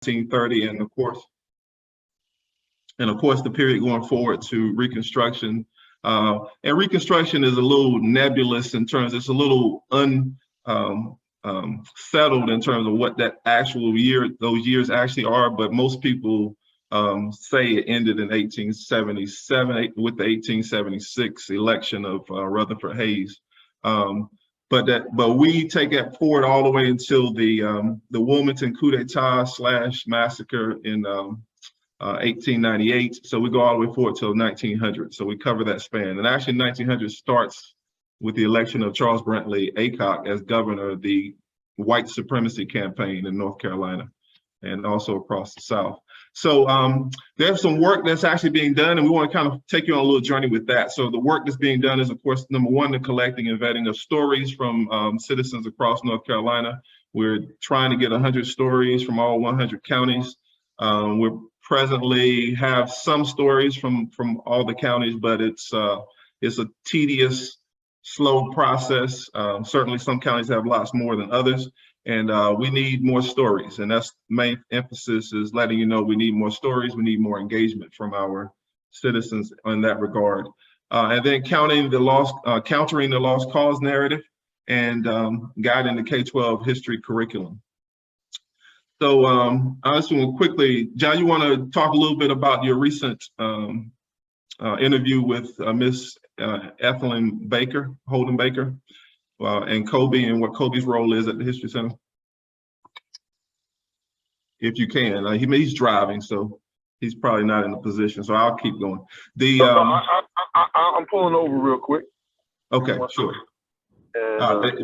1930, and of course the period going forward to Reconstruction. And Reconstruction is a little nebulous in terms, it's a little settled in terms of what that actual those years actually are, but most people say it ended in 1877 with the 1876 election of Rutherford Hayes. But we take it forward all the way until the Wilmington coup d'etat / massacre in 1898. So we go all the way forward till 1900. So we cover that span. And actually 1900 starts with the election of Charles Brantley Aycock as governor of the white supremacy campaign in North Carolina and also across the South. So there's some work that's actually being done, and we want to kind of take you on a little journey with that. So the work that's being done is, of course, number one, the collecting and vetting of stories from citizens across North Carolina. We're trying to get 100 stories from all 100 counties. We presently have some stories from all the counties, but it's a tedious, slow process. Certainly some counties have lots more than others. And we need more stories, and that's the main emphasis, is letting you know we need more stories, we need more engagement from our citizens in that regard. And then countering the lost cause narrative and guiding the K-12 history curriculum. So I just want to quickly, John, you want to talk a little bit about your recent interview with Miss Ethelyn Holden Baker, and Kobe, and what Kobe's role is at the History Center, if you can. He's driving, so he's probably not in a position. So I'll keep going. I'm pulling over real quick. Okay, sure.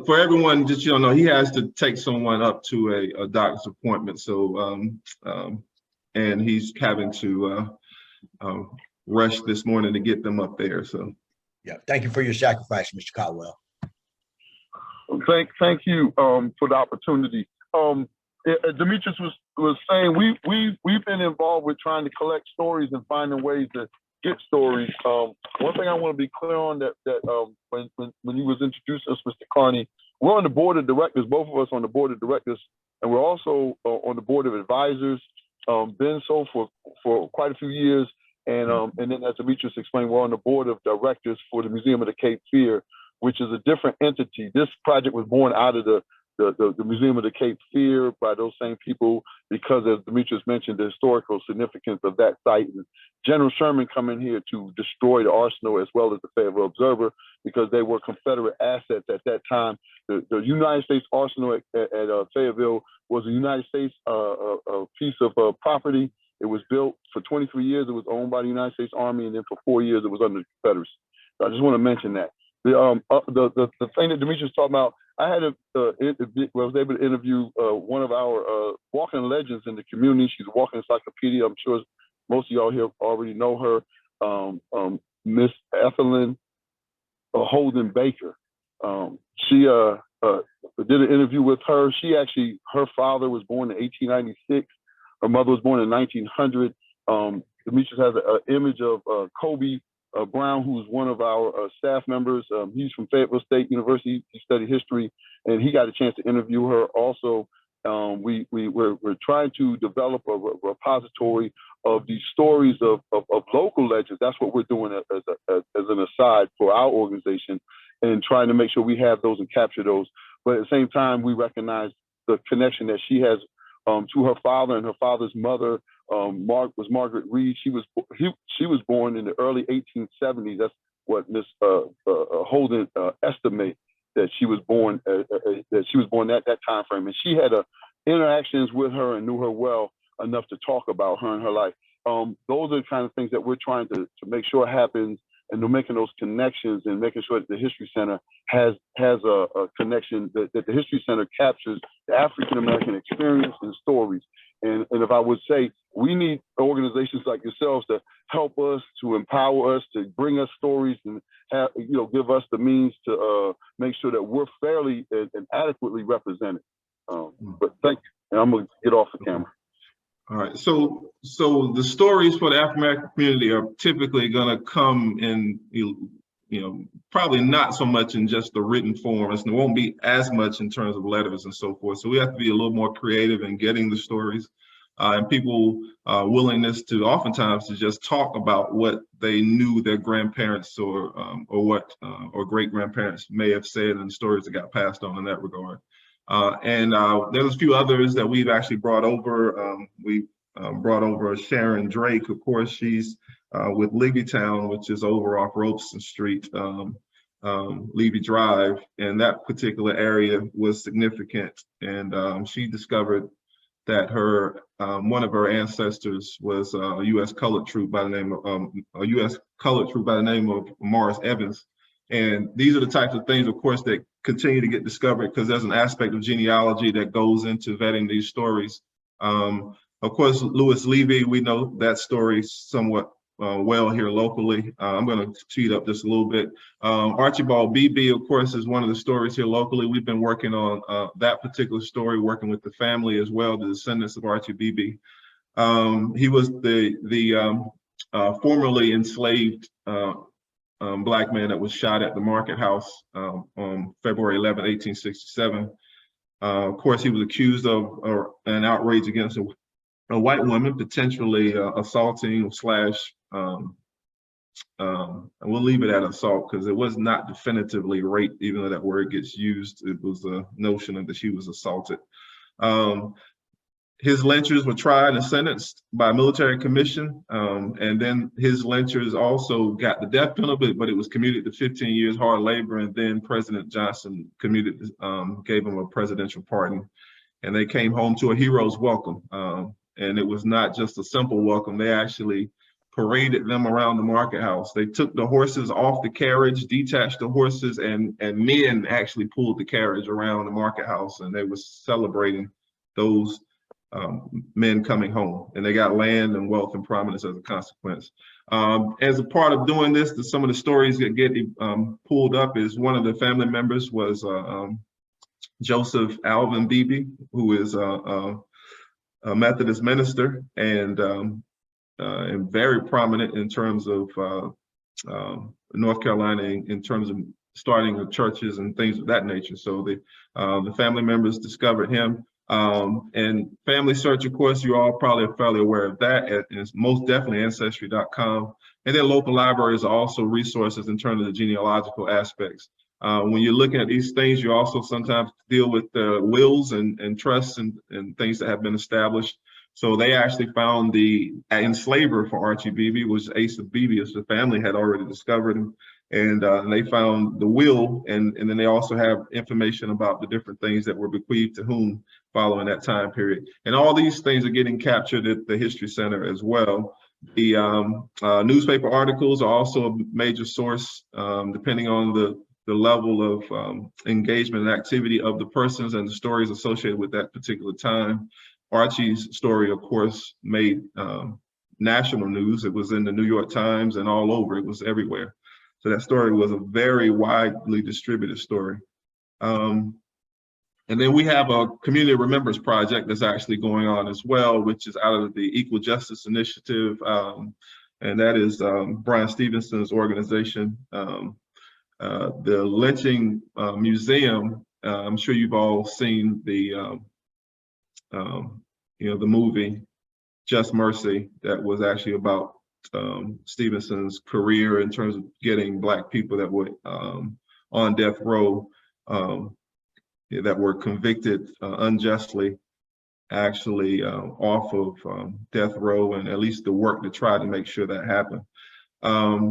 For everyone, just know, he has to take someone up to a doctor's appointment. So and he's having to rush this morning to get them up there. So yeah, thank you for your sacrifice, Mr. Caldwell. Thank you for the opportunity. Demetrius was saying we've been involved with trying to collect stories and finding ways to get stories. One thing I want to be clear on that when you was introducing us, Mr. Carney, we're on the board of directors, both of us on the board of directors, and we're also on the board of advisors. Been so for quite a few years, and then as Demetrius explained, we're on the board of directors for the Museum of the Cape Fear, which is a different entity. This project was born out of the Museum of the Cape Fear by those same people, because as Demetrius mentioned, the historical significance of that site. And General Sherman coming here to destroy the arsenal as well as the Fayetteville Observer, because they were Confederate assets at that time. The United States Arsenal at Fayetteville was a United States piece of property. It was built for 23 years. It was owned by the United States Army, and then for 4 years it was under the Confederacy. So I just want to mention that. The thing that Demetrius talked about, I had was able to interview one of our walking legends in the community. She's a walking encyclopedia. I'm sure most of y'all here already know her, Miss Ethelyn Holden Baker. She did an interview with her. Her father was born in 1896. Her mother was born in 1900. Demetrius has an image of Kobe Brown, who's one of our staff members. He's from Fayetteville State University. He studied history, and he got a chance to interview her also. We're trying to develop a repository of these stories of local legends. That's what we're doing as an aside for our organization, and trying to make sure we have those and capture those. But at the same time, we recognize the connection that she has to her father, and her father's mother was Margaret Reed. She was born in the early 1870s. That's what Miss Holden estimates, that she was born at that time frame. And she had interactions with her and knew her well enough to talk about her and her life. Those are the kind of things that we're trying to make sure happens, and they're making those connections and making sure that the History Center has a connection, that the History Center captures the African-American experience and stories. And if I would say, we need organizations like yourselves to help us, to empower us, to bring us stories, and give us the means to make sure that we're fairly and adequately represented. But thank you, and I'm gonna get off the camera. All right, so the stories for the African-American community are typically gonna come in, probably not so much in just the written form. It won't be as much in terms of letters and so forth. So we have to be a little more creative in getting the stories. and people willingness to oftentimes to just talk about what they knew their grandparents or great grandparents may have said, and stories that got passed on in that regard. There's a few others that we've actually brought over. We brought over Sharon Drake. Of course, she's with Levittown, which is over off Robeson Street, Levy Drive, and that particular area was significant. And she discovered that her one of her ancestors was a U.S. colored troop by the name of Morris Evans. And these are the types of things, of course, that continue to get discovered because there's an aspect of genealogy that goes into vetting these stories. Of course, Lewis Levy, we know that story somewhat well here locally. I'm going to speed up just a little bit. Archibald Beebe, of course, is one of the stories here locally. We've been working on that particular story, working with the family as well, the descendants of Archie Beebe. He was the formerly enslaved Black man that was shot at the Market House on February 11, 1867. Of course, he was accused of an outrage against a white woman, potentially assaulting and we'll leave it at assault because it was not definitively rape, even though that word gets used. It was a notion that she was assaulted. His lynchers were tried and sentenced by military commission, and then his lynchers also got the death penalty, but it was commuted to 15 years hard labor, and then President Johnson gave him a presidential pardon, and they came home to a hero's welcome. And it was not just a simple welcome. They actually paraded them around the Market House. They took the horses off the carriage, detached the horses, and men actually pulled the carriage around the Market House, and they were celebrating those men coming home. And they got land and wealth and prominence as a consequence. As a part of doing this, some of the stories that get pulled up is one of the family members was Joseph Alvin Beebe, who is a Methodist minister and very prominent in terms of North Carolina in terms of starting of churches and things of that nature. So the family members discovered him. And family search, of course, you all probably are fairly aware of that. It's most definitely ancestry.com. And then local libraries are also resources in terms of the genealogical aspects. When you're looking at these things, you also sometimes deal with wills and trusts and things that have been established. So they actually found the enslaver for Archie Beebe was Asa Beebe, as the family had already discovered him. And they found the will, and then they also have information about the different things that were bequeathed to whom following that time period. And all these things are getting captured at the History Center as well. The newspaper articles are also a major source, depending on the level of engagement and activity of the persons and the stories associated with that particular time. Archie's story, of course, made national news. It was in the New York Times and all over. It was everywhere. So that story was a very widely distributed story. And then we have a community remembrance project that's actually going on as well, which is out of the Equal Justice Initiative. And that is Brian Stevenson's organization. The Lynching Museum, I'm sure you've all seen the movie Just Mercy, that was actually about Stevenson's career in terms of getting Black people that were on death row, that were convicted unjustly, actually off of death row, and at least the work to try to make sure that happened.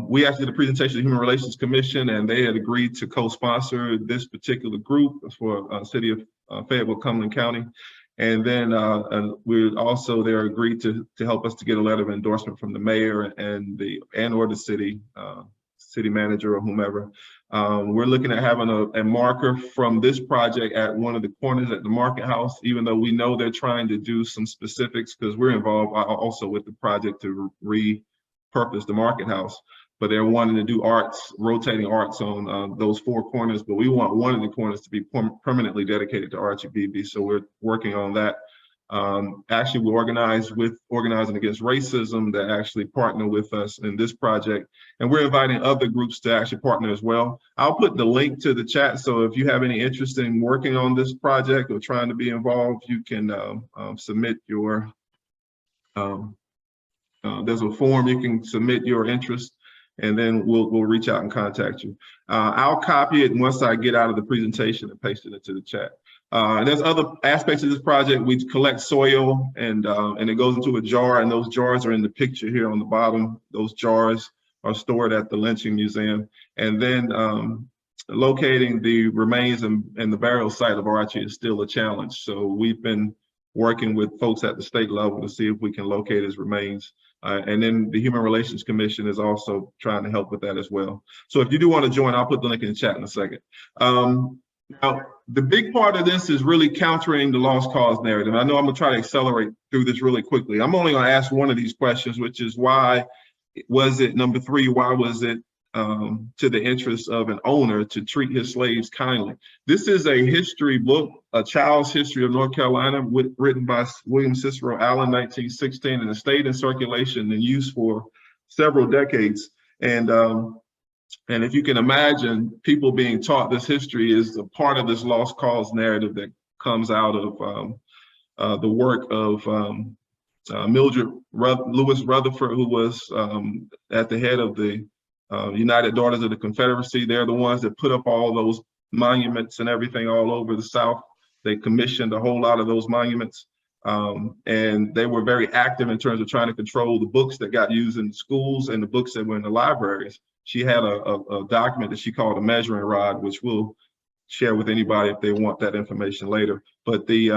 We actually did a presentation to the Human Relations Commission, and they had agreed to co-sponsor this particular group for City of Fayetteville, Cumberland County. And then we also there agreed to help us to get a letter of endorsement from the mayor or the city manager or whomever. We're looking at having a marker from this project at one of the corners at the Market House, even though we know they're trying to do some specifics because we're involved also with the project to repurpose the Market House. But they're wanting to do rotating arts on those four corners, but we want one of the corners to be permanently dedicated to Archie Beebe. So we're working on that. Actually, we organizing against racism that actually partner with us in this project. And we're inviting other groups to actually partner as well. I'll put the link to the chat. So if you have any interest in working on this project or trying to be involved, you can submit your There's a form you can submit your interest, and then we'll reach out and contact you. I'll copy it, and once I get out of the presentation and paste it into the chat. And there's other aspects of this project. We collect soil, and it goes into a jar, and those jars are in the picture here on the bottom. Those jars are stored at the Lynching Museum. And then locating the remains and the burial site of Archie is still a challenge. So we've been working with folks at the state level to see if we can locate his remains. And then the Human Relations Commission is also trying to help with that as well. So if you do want to join, I'll put the link in the chat in a second. Now, the big part of this is really countering the lost cause narrative. I know I'm gonna try to accelerate through this really quickly. I'm only gonna ask one of these questions, which is why was it, number 3, why was it to the interest of an owner to treat his slaves kindly? This is a history book, A Child's History of North Carolina, written by William Cicero Allen, 1916, and it stayed in circulation and use for several decades. And if you can imagine, people being taught this history is a part of this lost cause narrative that comes out of the work of Mildred Lewis Rutherford, who was at the head of the United Daughters of the Confederacy. They're the ones that put up all those monuments and everything all over the South. They commissioned a whole lot of those monuments. And they were very active in terms of trying to control the books that got used in the schools and the books that were in the libraries. She had a document that she called a measuring rod, which we'll share with anybody if they want that information later. But the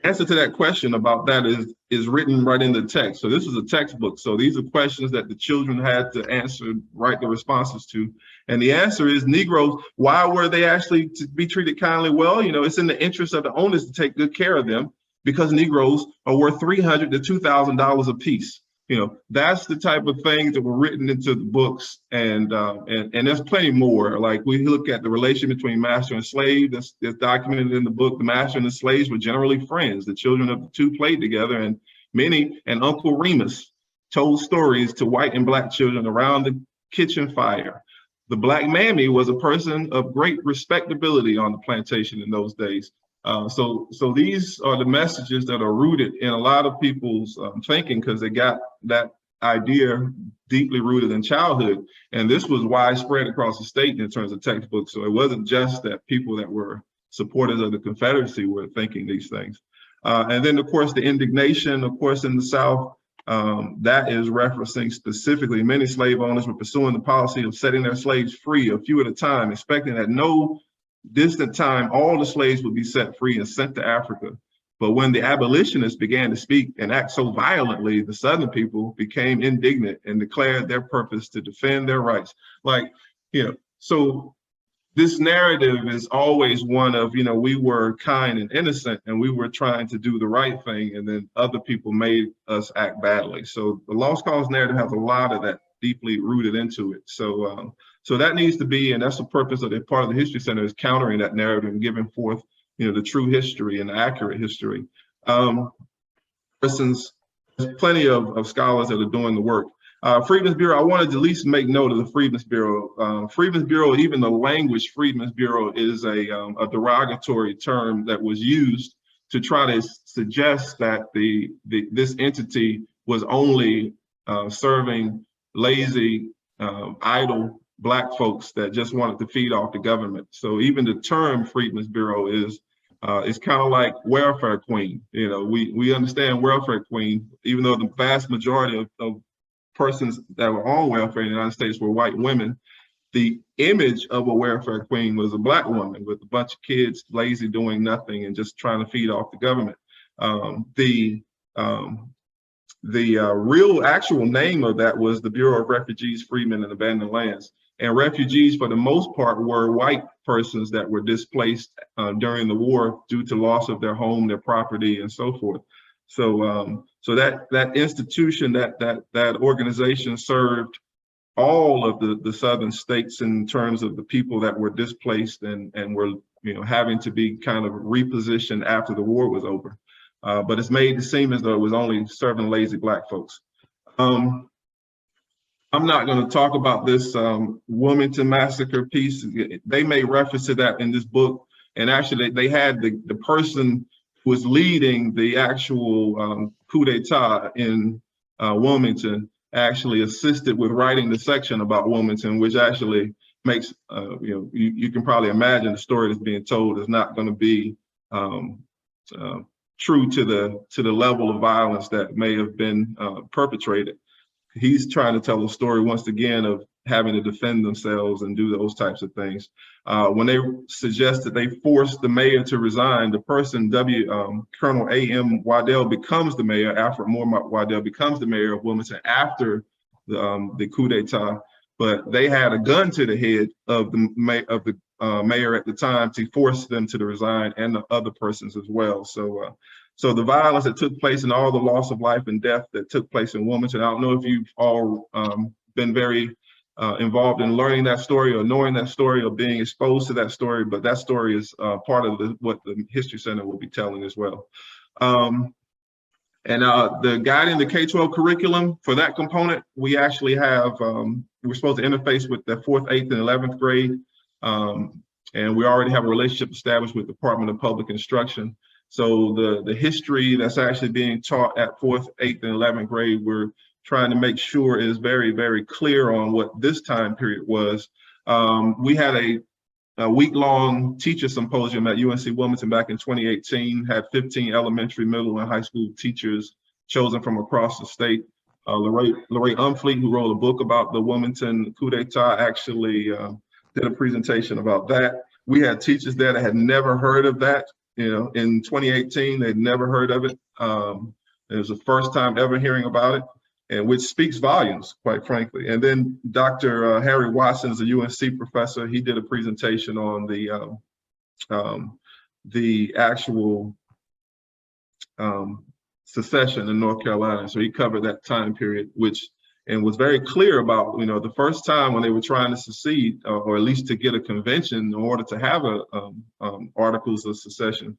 answer to that question about that is written right in the text. So this is a textbook. So these are questions that the children had to answer, write the responses to. And the answer is Negroes. Why were they actually to be treated kindly? Well, you know, it's in the interest of the owners to take good care of them, because Negroes are worth $300 to $2,000 a piece. You know, that's the type of things that were written into the books, and there's plenty more. Like, we look at the relation between master and slave that's documented in the book. The master and the slaves were generally friends. The children of the two played together, and Uncle Remus told stories to white and black children around the kitchen fire. The black mammy was a person of great respectability on the plantation in those days. So these are the messages that are rooted in a lot of people's thinking, because they got that idea deeply rooted in childhood. And this was widespread across the state in terms of textbooks. So it wasn't just that people that were supporters of the Confederacy were thinking these things. And then, of course, the indignation, of course, in the South, that is referencing specifically many slave owners were pursuing the policy of setting their slaves free a few at a time, expecting that no distant time all the slaves would be set free and sent to Africa. But when the abolitionists began to speak and act so violently, the Southern people became indignant and declared their purpose to defend their rights. Like, you know, so this narrative is always one of, you know, we were kind and innocent and we were trying to do the right thing, and then other people made us act badly. So the lost cause narrative has a lot of that deeply rooted into it. So that needs to be, and that's the purpose of the part of the History Center, is countering that narrative and giving forth, you know, the true history and the accurate history. For instance, there's plenty of scholars that are doing the work. Freedmen's Bureau, I wanted to at least make note of the Freedmen's Bureau. Freedmen's Bureau, even the language Freedmen's Bureau, is a derogatory term that was used to try to suggest that this entity was only serving lazy, idle Black folks that just wanted to feed off the government. So even the term Freedmen's Bureau is kind of like welfare queen. You know, we understand welfare queen, even though the vast majority of persons that were on welfare in the United States were white women. The image of a welfare queen was a Black woman with a bunch of kids, lazy, doing nothing, and just trying to feed off the government. The real actual name of that was the Bureau of Refugees, Freedmen, and Abandoned Lands. And refugees, for the most part, were white persons that were displaced during the war due to loss of their home, their property, and so forth. So that institution, that organization served all of the southern states in terms of the people that were displaced and were, you know, having to be kind of repositioned after the war was over. But it's made to seem as though it was only serving lazy Black folks. I'm not going to talk about this Wilmington Massacre piece. They made reference to that in this book. And actually, they had the person was leading the actual coup d'etat in Wilmington, actually assisted with writing the section about Wilmington, which actually makes, you can probably imagine the story that's being told is not going to be true to the level of violence that may have been perpetrated. He's trying to tell a story once again of having to defend themselves and do those types of things. When they suggest that they forced the mayor to resign, the person, Colonel A.M. Waddell, becomes the mayor. Alfred Moore Waddell becomes the mayor of Wilmington after the coup d'etat. But they had a gun to the head of the mayor at the time to force them to resign, and the other persons as well. So the violence that took place and all the loss of life and death that took place in Wilmington, I don't know if you've all been very involved in learning that story or knowing that story or being exposed to that story, but that story is part of what the History Center will be telling as well. The guiding the K-12 curriculum for that component, we actually have, we're supposed to interface with the 4th, 8th, and 11th grade. And we already have a relationship established with the Department of Public Instruction. So the history that's actually being taught at 4th, 8th, and 11th grade, we're trying to make sure is very, very clear on what this time period was. We had a week-long teacher symposium at UNC Wilmington back in 2018, had 15 elementary, middle, and high school teachers chosen from across the state. Lorraine Umfleet, who wrote a book about the Wilmington coup d'etat, actually did a presentation about that. We had teachers there that had never heard of that. In 2018, they'd never heard of it. It was the first time ever hearing about it, and which speaks volumes, quite frankly. And then Dr. Harry Watson is a UNC professor. He did a presentation on the actual secession in North Carolina. So he covered that time period, and was very clear about, the first time when they were trying to secede, or at least to get a convention in order to have articles of secession.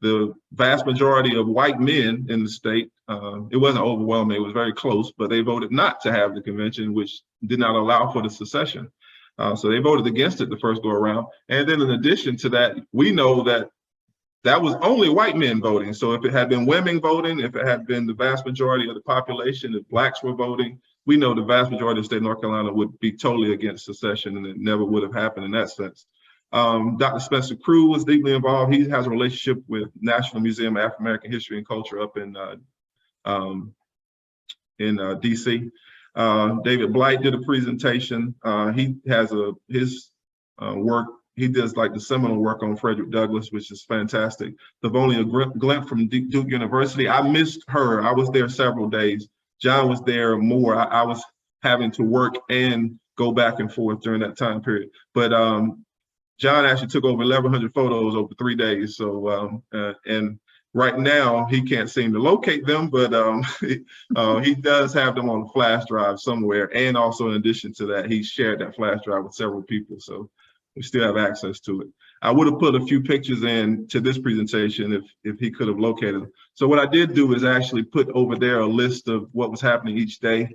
The vast majority of white men in the state, it wasn't overwhelming, it was very close, but they voted not to have the convention, which did not allow for the secession. So they voted against it the first go around. And then in addition to that, we know that was only white men voting. So if it had been women voting, if it had been the vast majority of the population, if blacks were voting, we know the vast majority of the state of North Carolina would be totally against secession, and it never would have happened in that sense. Dr. Spencer Crew was deeply involved. He has a relationship with National Museum of African American History and Culture up in DC. David Blight did a presentation. He has his work. He does like the seminal work on Frederick Douglass, which is fantastic. Livonia Glint from Duke University. I missed her. I was there several days. John was there more. I was having to work and go back and forth during that time period. But John actually took over 1,100 photos over 3 days. So, and right now he can't seem to locate them, but he does have them on a flash drive somewhere. And also in addition to that, he shared that flash drive with several people. So we still have access to it. I would have put a few pictures in to this presentation if he could have located them. So what I did do is actually put over there a list of what was happening each day.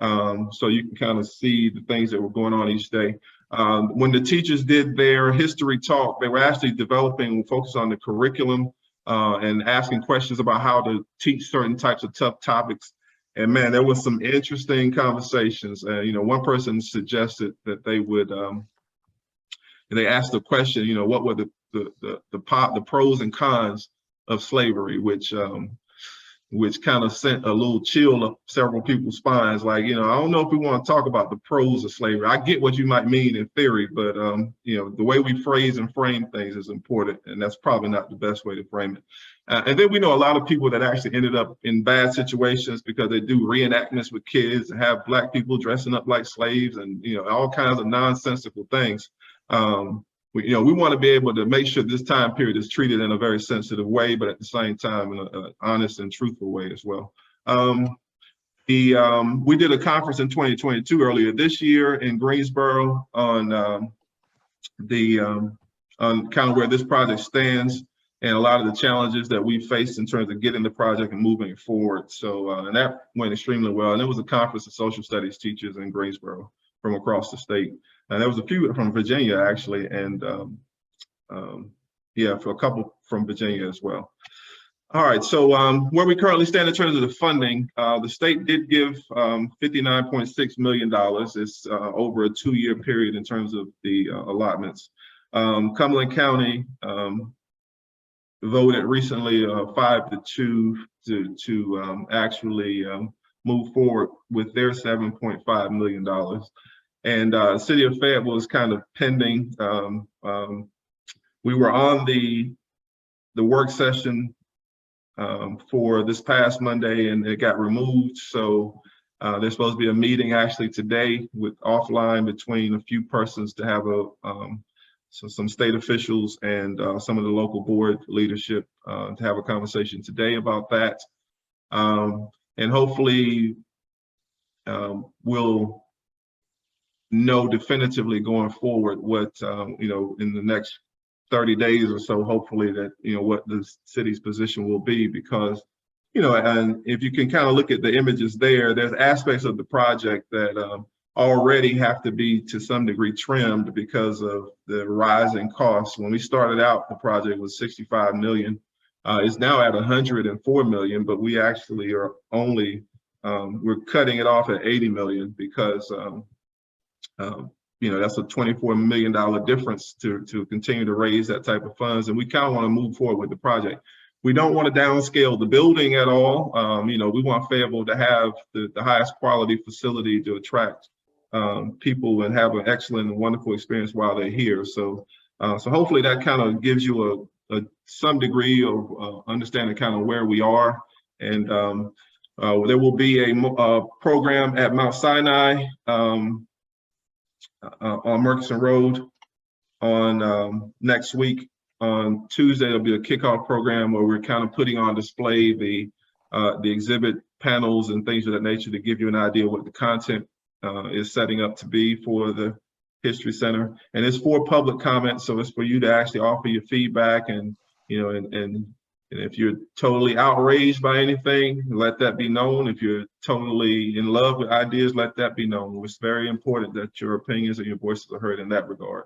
So you can kind of see the things that were going on each day. When the teachers did their history talk, they were actually developing, focus on the curriculum and asking questions about how to teach certain types of tough topics. And man, there was some interesting conversations. One person suggested that they would, they asked the question, what were the pros and cons of slavery, which kind of sent a little chill up several people's spines. Like, I don't know if we want to talk about the pros of slavery. I get what you might mean in theory, but the way we phrase and frame things is important, and that's probably not the best way to frame it. And then we know a lot of people that actually ended up in bad situations because they do reenactments with kids and have Black people dressing up like slaves and all kinds of nonsensical things. We want to be able to make sure this time period is treated in a very sensitive way, but at the same time in an honest and truthful way as well. We did a conference in 2022 earlier this year in Greensboro on kind of where this project stands and a lot of the challenges that we faced in terms of getting the project and moving it forward. So and that went extremely well. And it was a conference of social studies teachers in Greensboro from across the state. And there was a few from Virginia actually, and for a couple from Virginia as well. All right, so where we currently stand in terms of the funding, the state did give $59.6 million. It's over a 2-year period in terms of the allotments. Cumberland County voted recently 5-2 to actually move forward with their $7.5 million. And City of Fayetteville is kind of pending. We were on the work session for this past Monday, and it got removed. So there's supposed to be a meeting actually today with offline between a few persons to have some state officials and some of the local board leadership to have a conversation today about that. And hopefully we'll know definitively going forward what, in the next 30 days or so, hopefully that, what the city's position will be, because, and if you can kind of look at the images there's aspects of the project that already have to be to some degree trimmed because of the rising costs. When we started out, the project was 65 million. It's now at 104 million, but we actually are only, we're cutting it off at 80 million because that's a $24 million difference to continue to raise that type of funds. And we kind of want to move forward with the project. We don't want to downscale the building at all. We want Fayetteville to have the highest quality facility to attract people and have an excellent and wonderful experience while they're here. So hopefully that kind of gives you some degree of understanding kind of where we are. And there will be a program at Mount Sinai on Murchison Road on next week. On Tuesday, there'll be a kickoff program where we're kind of putting on display the exhibit panels and things of that nature to give you an idea what the content is setting up to be for the History Center. And it's for public comment, so it's for you to actually offer your feedback, and and if you're totally outraged by anything, let that be known. If you're totally in love with ideas, let that be known. It's very important that your opinions and your voices are heard in that regard.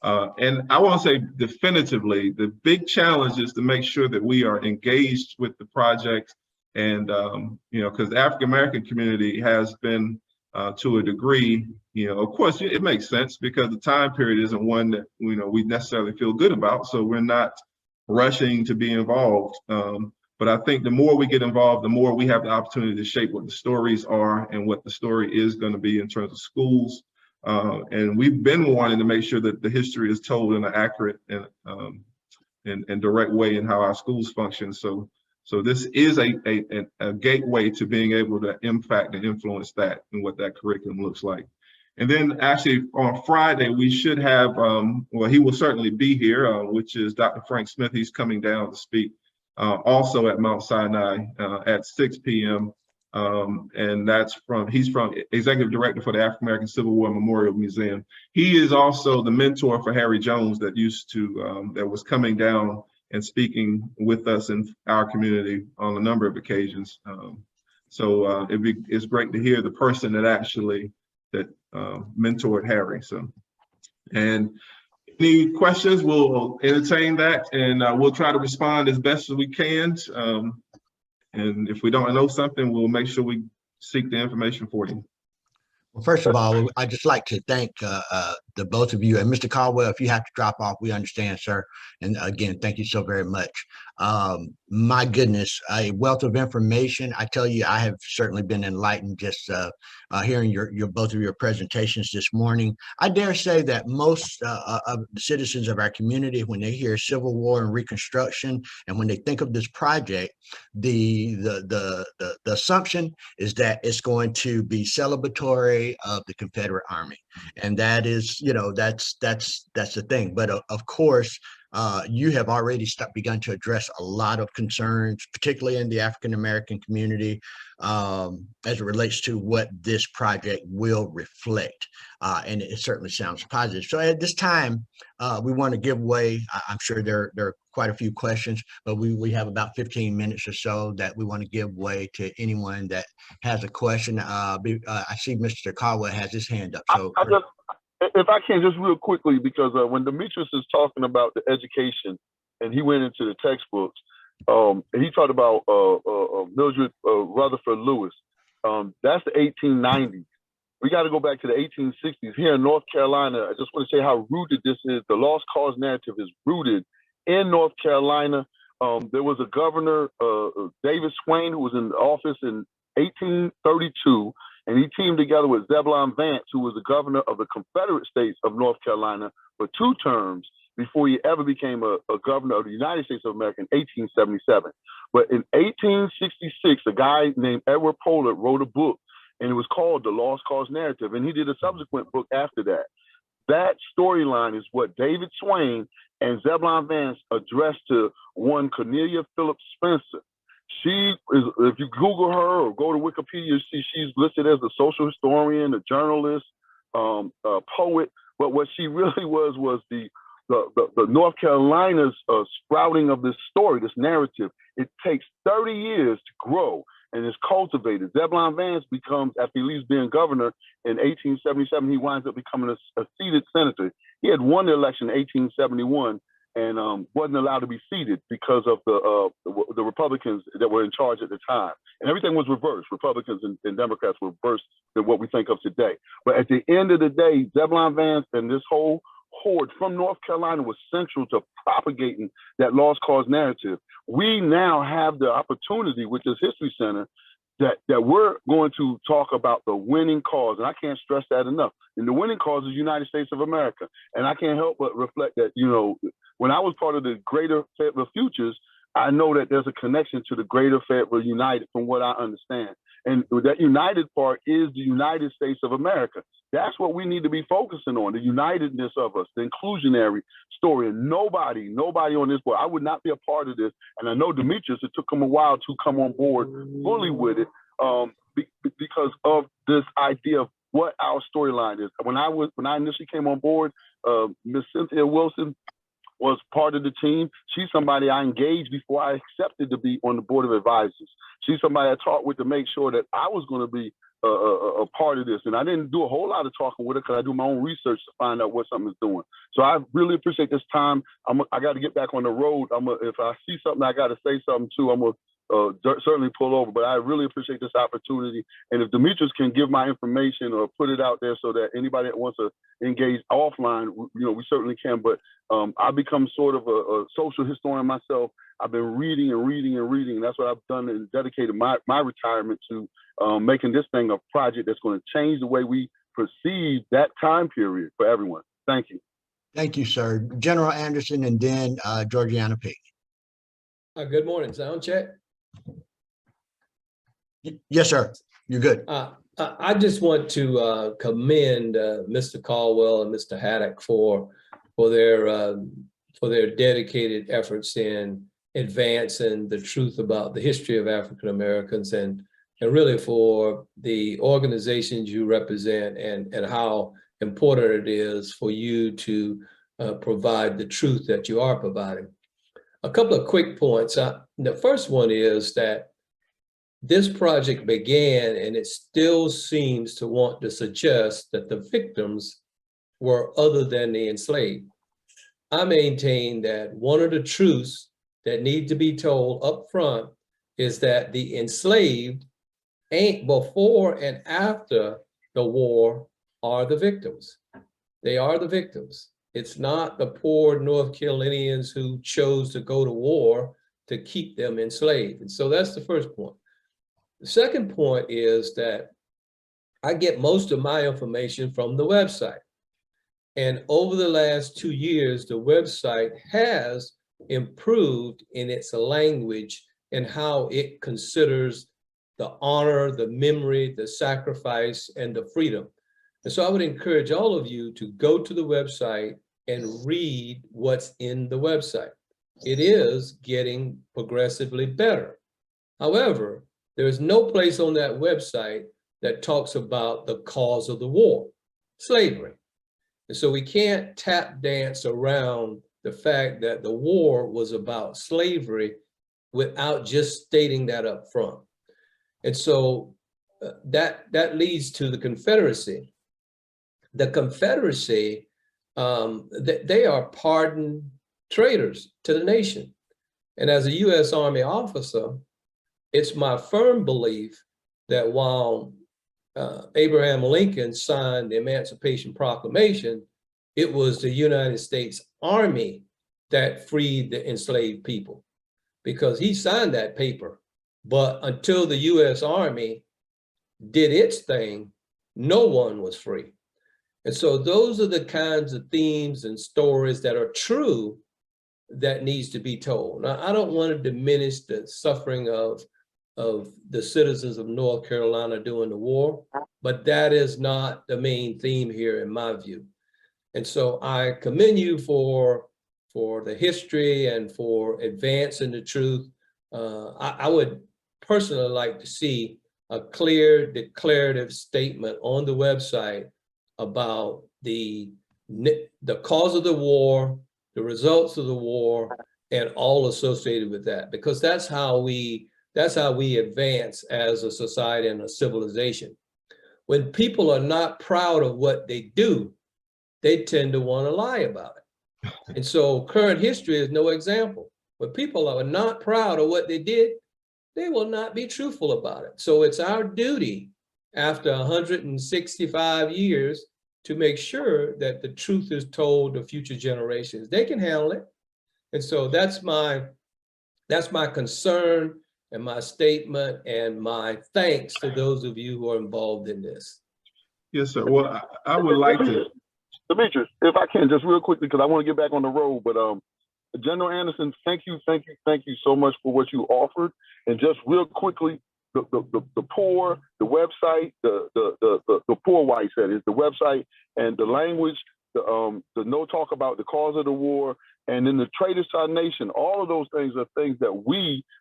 And I want to say definitively, the big challenge is to make sure that we are engaged with the project. And, because the African-American community has been, to a degree, of course, it makes sense because the time period isn't one that, we necessarily feel good about. So we're not rushing to be involved. But I think the more we get involved, the more we have the opportunity to shape what the stories are and what the story is going to be in terms of schools. And we've been wanting to make sure that the history is told in an accurate and direct way in how our schools function. So this is a gateway to being able to impact and influence that and what that curriculum looks like. And then actually on Friday, we should have, well, he will certainly be here, which is Dr. Frank Smith. He's coming down to speak also at Mount Sinai at 6 p.m. And he's from Executive Director for the African American Civil War Memorial Museum. He is also the mentor for Harry Jones that was coming down and speaking with us in our community on a number of occasions. So it's great to hear the person that actually mentored Harry. So, and any questions, we'll entertain that, and we'll try to respond as best as we can. And if we don't know something, we'll make sure we seek the information for you. Well, first of all, I'd just like to thank the both of you. And Mr. Caldwell, if you have to drop off, we understand, sir. And again, thank you so very much. My goodness, a wealth of information. I tell you, I have certainly been enlightened just hearing your both of your presentations this morning. I dare say that most of the citizens of our community, when they hear Civil War and Reconstruction, and when they think of this project, the assumption is that it's going to be celebratory of the Confederate Army, and that is, that's the thing. But of course, you have already begun to address a lot of concerns, particularly in the African American community, as it relates to what this project will reflect. And it certainly sounds positive. So at this time, we want to give way. I'm sure there are quite a few questions, but we have about 15 minutes or so that we want to give way to anyone that has a question. I see Mr. Caldwell has his hand up. So if I can, just real quickly, because when Demetrius is talking about the education and he went into the textbooks, And he talked about Mildred Rutherford Lewis. That's the 1890s. We got to go back to the 1860s. Here in North Carolina, I just want to say how rooted this is. The lost cause narrative is rooted in North Carolina. There was a governor, David Swain, who was in office in 1832, and he teamed together with Zebulon Vance, who was the governor of the Confederate States of North Carolina for 2 terms before he ever became a governor of the United States of America in 1877. But in 1866, a guy named Edward Pollard wrote a book, and it was called The Lost Cause Narrative, and he did a subsequent book after that. That storyline is what David Swain and Zebulon Vance addressed to one Cornelia Phillips Spencer. She is, if you Google her or go to Wikipedia, you see she's listed as a social historian, a journalist, a poet. But what she really was the North Carolina's sprouting of this story, this narrative. It takes 30 years to grow and is cultivated. Zebulon Vance becomes, after he leaves being governor in 1877, he winds up becoming a seated senator. He had won the election in 1871 and wasn't allowed to be seated because of the Republicans that were in charge at the time. And everything was reversed. Republicans and Democrats were reversed than what we think of today. But at the end of the day, Zebulon Vance and this whole horde from North Carolina was central to propagating that lost cause narrative. We now have the opportunity with this History Center that we're going to talk about the winning cause. And I can't stress that enough. And the winning cause is United States of America. And I can't help but reflect that, you know, when I was part of the Greater Fayetteville Futures, I know that there's a connection to the Greater Fayetteville United from what I understand. And that united part is the United States of America. That's what we need to be focusing on, the unitedness of us, the inclusionary story. And nobody on this board, I would not be a part of this. And I know Demetrius, it took him a while to come on board fully with it because of this idea of what our storyline is. When I initially came on board, Miss Cynthia Wilson was part of the team. She's somebody I engaged before I accepted to be on the board of advisors. She's somebody I talked with to make sure that I was going to be a part of this. And I didn't do a whole lot of talking with her because I do my own research to find out what something's doing. So I really appreciate this time. I got to get back on the road. If I see something I got to say something to, I'm going to certainly pull over. But I really appreciate this opportunity. And if Demetrius can give my information or put it out there so that anybody that wants to engage offline, you know, we certainly can. But I've become sort of a social historian myself. I've been reading and reading and reading. That's what I've done and dedicated my retirement to making this thing a project that's going to change the way we perceive that time period for everyone. Thank you. Thank you, sir. General Anderson and then Georgiana P. Good morning. Sound check. Yes, sir. You're good. I just want to commend Mr. Caldwell and Mr. Haddock for their dedicated efforts in advancing the truth about the history of African Americans and really for the organizations you represent and how important it is for you to provide the truth that you are providing. A couple of quick points. The first one is that this project began, and it still seems to want to suggest that the victims were other than the enslaved. I maintain that one of the truths that need to be told up front is that the enslaved ain't before and after the war are the victims. They are the victims. It's not the poor North Carolinians who chose to go to war to keep them enslaved. And so that's the first point. The second point is that I get most of my information from the website. And over the last 2 years, the website has improved in its language and how it considers the honor, the memory, the sacrifice, and the freedom. And so I would encourage all of you to go to the website and read what's in the website. It is getting progressively better. However, there is no place on that website that talks about the cause of the war, slavery. And so we can't tap dance around the fact that the war was about slavery without just stating that up front. And so that leads to the Confederacy. The Confederacy, they are pardoned traitors to the nation. And as a U.S. Army officer, it's my firm belief that while Abraham Lincoln signed the Emancipation Proclamation, it was the United States Army that freed the enslaved people, because he signed that paper. But until the U.S. Army did its thing, no one was free. And so those are the kinds of themes and stories that are true that needs to be told. Now, I don't want to diminish the suffering of the citizens of North Carolina during the war, but that is not the main theme here in my view. And so I commend you for the history and for advancing the truth. I would personally like to see a clear declarative statement on the website about the cause of the war, the results of the war, and all associated with that, because that's how we advance as a society and a civilization. When people are not proud of what they do, they tend to want to lie about it. And so current history is no example. When people are not proud of what they did, they will not be truthful about it. So it's our duty after 165 years to make sure that the truth is told to future generations. They can handle it. And so that's my concern and my statement and my thanks to those of you who are involved in this. Yes, sir. Well, I would like to. Demetrius, if I can, just real quickly, because I want to get back on the road, but General Anderson, thank you so much for what you offered. And just real quickly, the poor, the website, the poor whites, that is, the website and the language, the no talk about the cause of the war, and then the traitors to our nation. All of those things are things that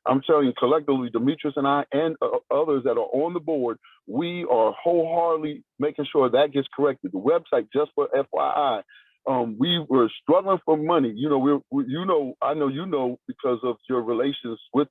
I'm telling you collectively, Demetrius and I and others that are on the board, we are wholeheartedly making sure that gets corrected. The website, just for FYI, we were struggling for money. You know, I know you know because of your relations with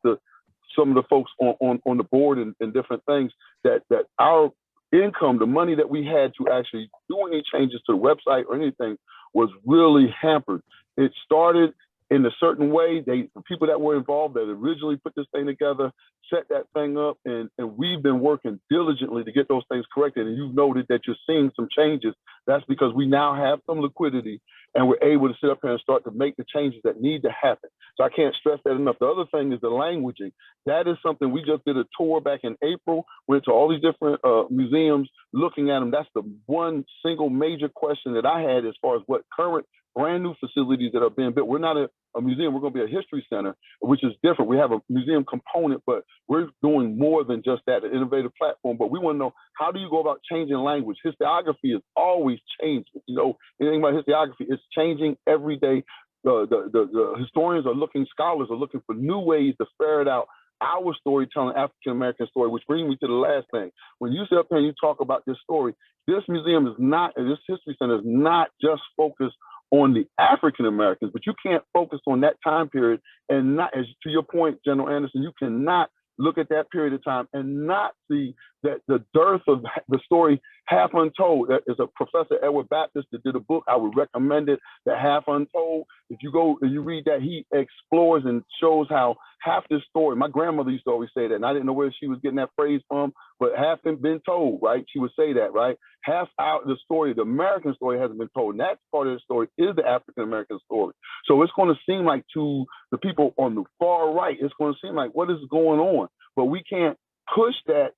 some of the folks on the board and different things, that our income, the money that we had to actually do any changes to the website or anything, was really hampered. It started in a certain way. The people that were involved that originally put this thing together set that thing up, and we've been working diligently to get those things corrected. And you've noted that you're seeing some changes. That's because we now have some liquidity and we're able to sit up here and start to make the changes that need to happen. So I can't stress that enough. The other thing is the languaging. That is something we just did a tour back in April, went to all these different museums looking at them. That's the one single major question that I had as far as what current brand new facilities that are being built. We're not a museum, we're going to be a history center, which is different. We have a museum component, but we're doing more than just that, an innovative platform. But we want to know, how do you go about changing language? Historiography is always changing. You know, anything about historiography, it's changing every day. The historians are looking, scholars are looking for new ways to ferret out our storytelling, African-American story, which brings me to the last thing. When you sit up here and you talk about this story, this museum is not, this history center is not just focused on the African Americans, but you can't focus on that time period and not, as to your point, General Anderson, you cannot look at that period of time and not see that the dearth of the story Half Untold. That is a Professor Edward Baptist that did a book. I would recommend it, The Half Untold. If you go and you read that, he explores and shows how half this story, my grandmother used to always say that, and I didn't know where she was getting that phrase from, but half been told, right? She would say that, right? Half out the story, the American story hasn't been told. And that part of the story is the African-American story. So it's going to seem like to the people on the far right, it's going to seem like, what is going on? But we can't push that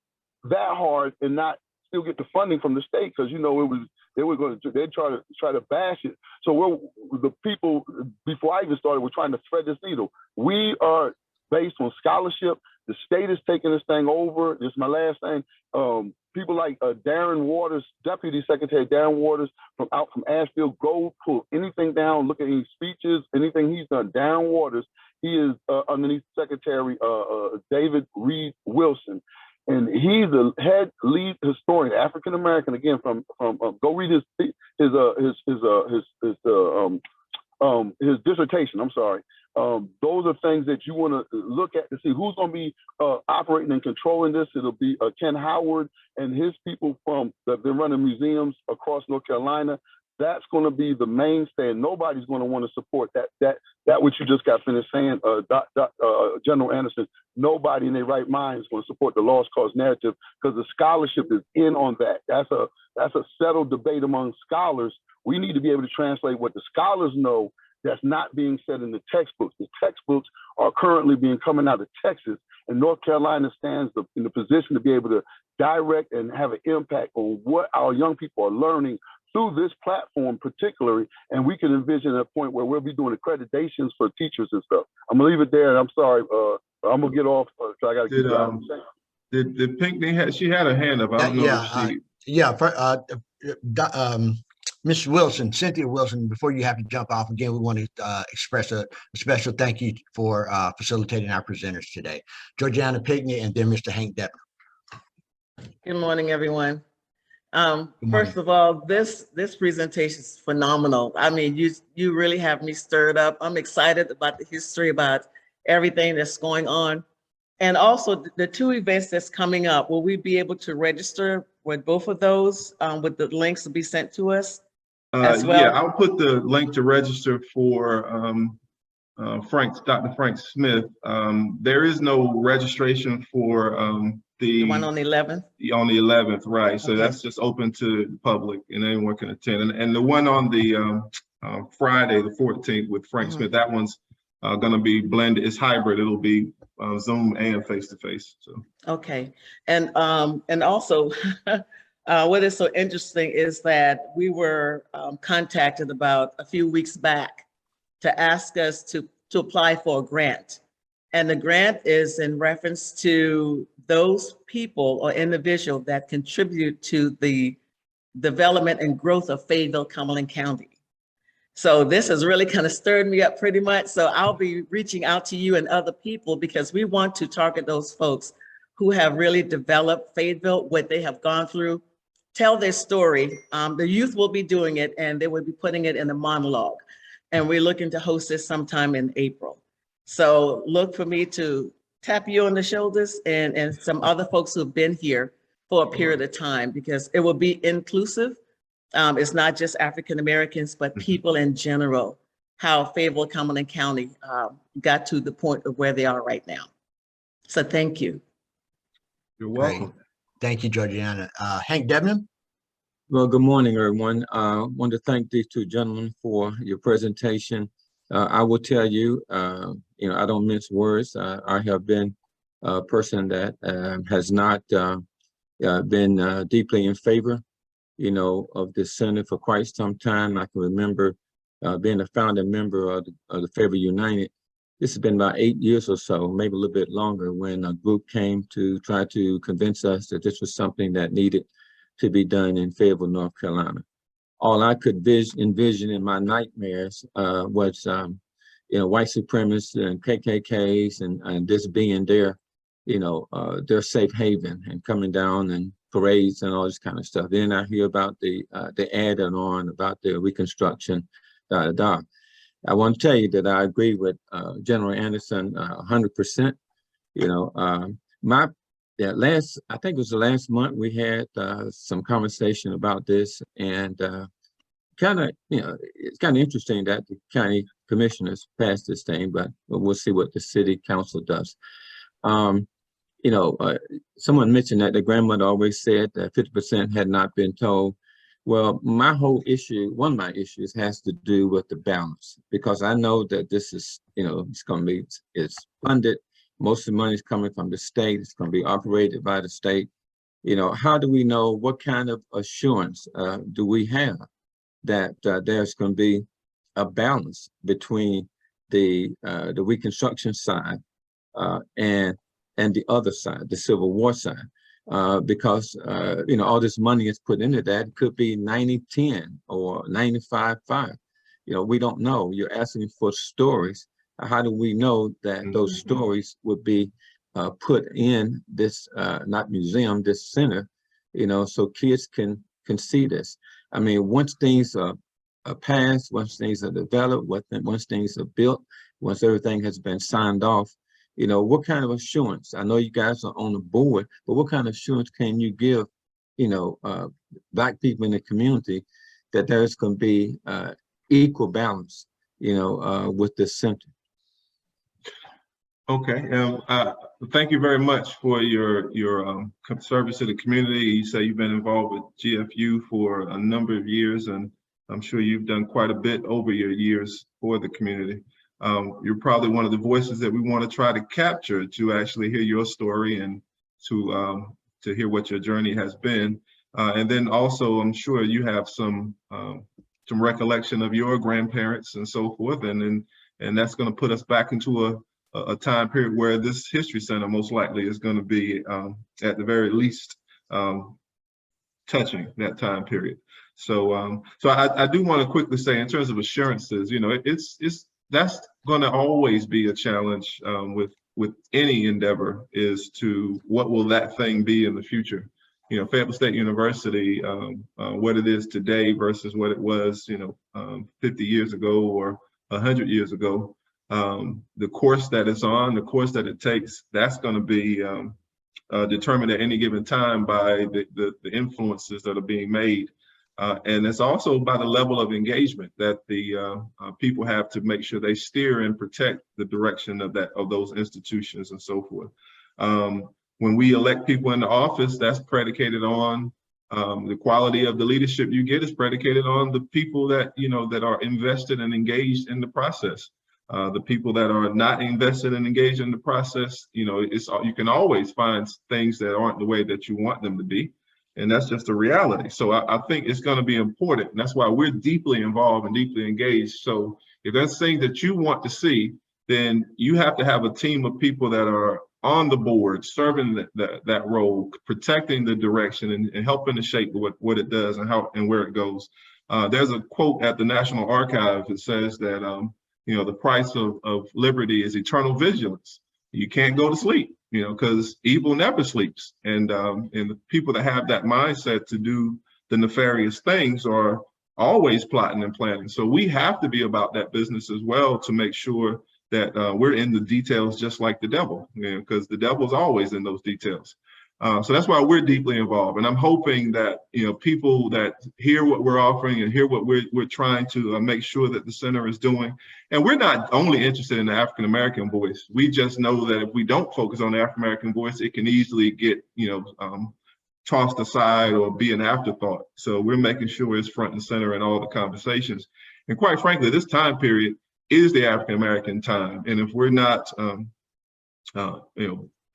hard and not still get the funding from the state, because they try to bash it. So the people, before I even started, we're trying to thread this needle. We are based on scholarship. The state is taking this thing over. This is my last thing. People like Darren Waters, Deputy Secretary Darren Waters from Asheville, go pull anything down, look at any speeches, anything he's done. Darren Waters, he is underneath Secretary David Reed Wilson. And he's the head lead historian, African American. Again, from go read his dissertation. I'm sorry. Those are things that you want to look at to see who's going to be operating and controlling this. It'll be Ken Howard and his people that have been running museums across North Carolina. that's going to be the mainstay, and nobody's going to want to support that what you just got finished saying, General Anderson. Nobody in their right mind is going to support the lost cause narrative, because the scholarship is in on that. That's a settled debate among scholars. We need to be able to translate what the scholars know that's not being said in the textbooks. The textbooks are currently coming out of Texas, and North Carolina stands in the position to be able to direct and have an impact on what our young people are learning through this platform particularly, and we can envision a point where we'll be doing accreditations for teachers and stuff. I'm gonna leave it there, and I'm sorry, I'm gonna get off, so I gotta keep going. Did Pinckney she had a hand up? I don't know. Ms. Wilson, Cynthia Wilson, before you have to jump off again, we want to express a special thank you for facilitating our presenters today. Georgiana Pinckney, and then Mr. Hank Deppner. Good morning, everyone. First of all, this presentation is phenomenal. I mean, you really have me stirred up. I'm excited about the history, about everything that's going on. And also the two events that's coming up, will we be able to register with both of those, with the links to be sent to us as well? Yeah, I'll put the link to register for Dr. Frank Smith. There is no registration for the one on the 11th? On the 11th, right. So okay. That's just open to the public and anyone can attend. And the one on the Friday, the 14th with Frank Smith, that one's going to be blended. It's hybrid. It'll be Zoom and face-to-face. So. Okay. And also, what is so interesting is that we were contacted about a few weeks back to ask us to apply for a grant. And the grant is in reference to those people or individual that contribute to the development and growth of Fayetteville, Cumberland County. So this has really kind of stirred me up pretty much. So I'll be reaching out to you and other people, because we want to target those folks who have really developed Fayetteville, what they have gone through, tell their story. The youth will be doing it, and they will be putting it in a monologue. And we're looking to host this sometime in April. So look for me to tap you on the shoulders and some other folks who've been here for a period of time, because it will be inclusive. It's not just African Americans, but people in general, how Fayetteville, Cumberland County got to the point of where they are right now. So thank you. You're welcome. Great. Thank you, Georgiana. Hank Deppner? Well, good morning, everyone. I want to thank these two gentlemen for your presentation. I will tell you, I don't mince words. I have been a person that has not been deeply in favor, of the Center for quite some time. I can remember being a founding member of the Fayetteville United. This has been about 8 years or so, maybe a little bit longer, when a group came to try to convince us that this was something that needed to be done in Fayetteville, North Carolina. All I could envision in my nightmares was, white supremacists and KKKs and this being their safe haven, and coming down and parades and all this kind of stuff. Then I hear about the added on about the Reconstruction, I want to tell you that I agree with General Anderson 100%. I think it was the last month we had some conversation about this, and it's kind of interesting that the county commissioners passed this thing, but we'll see what the city council does. Someone mentioned that the grandmother always said that 50% had not been told. Well, one of my issues has to do with the balance, because I know that this is, it's funded. Most of the money is coming from the state. It's going to be operated by the state. How do we know, what kind of assurance do we have that there's going to be a balance between the Reconstruction side and the other side, the Civil War side? Because all this money is put into that. It could be 90-10 or 95-5. We don't know. You're asking for stories. How do we know that those stories would be put in this not museum, this center, so kids can see this? I mean, once things are passed, once things are developed, once things are built, once everything has been signed off, what kind of assurance? I know you guys are on the board, but what kind of assurance can you give, Black people in the community that there's going to be equal balance, with this center. Okay, thank you very much for your service to the community. You say you've been involved with GFU for a number of years, and I'm sure you've done quite a bit over your years for the community. You're probably one of the voices that we want to try to capture to actually hear your story and to hear what your journey has been. And then also, I'm sure you have some recollection of your grandparents and so forth, and that's going to put us back into a time period where this history center most likely is going to be at the very least touching that time period. So I do want to quickly say, in terms of assurances, that's going to always be a challenge with any endeavor, is to what will that thing be in the future. Fayetteville State University, what it is today versus what it was 50 years ago or 100 years ago. The course that it's on, the course that it takes, that's going to be determined at any given time by the influences that are being made. And it's also by the level of engagement that the people have to make sure they steer and protect the direction of those institutions and so forth. When we elect people into office, that's predicated on the quality of the leadership you get is predicated on the people that that are invested and engaged in the process. The people that are not invested and engaged in the process, you can always find things that aren't the way that you want them to be. And that's just a reality. So I think it's going to be important. And that's why we're deeply involved and deeply engaged. So if there's things that you want to see, then you have to have a team of people that are on the board, serving that role, protecting the direction and helping to shape what it does and how and where it goes. There's a quote at the National Archives that says that the price of liberty is eternal vigilance. You can't go to sleep, because evil never sleeps. And the people that have that mindset to do the nefarious things are always plotting and planning. So we have to be about that business as well, to make sure that we're in the details just like the devil, because the devil's always in those details. So that's why we're deeply involved. And I'm hoping that people that hear what we're offering and hear what we're trying to make sure that the center is doing. And we're not only interested in the African-American voice. We just know that if we don't focus on the African-American voice, it can easily get tossed aside or be an afterthought. So we're making sure it's front and center in all the conversations. And quite frankly, this time period is the African-American time. And if we're not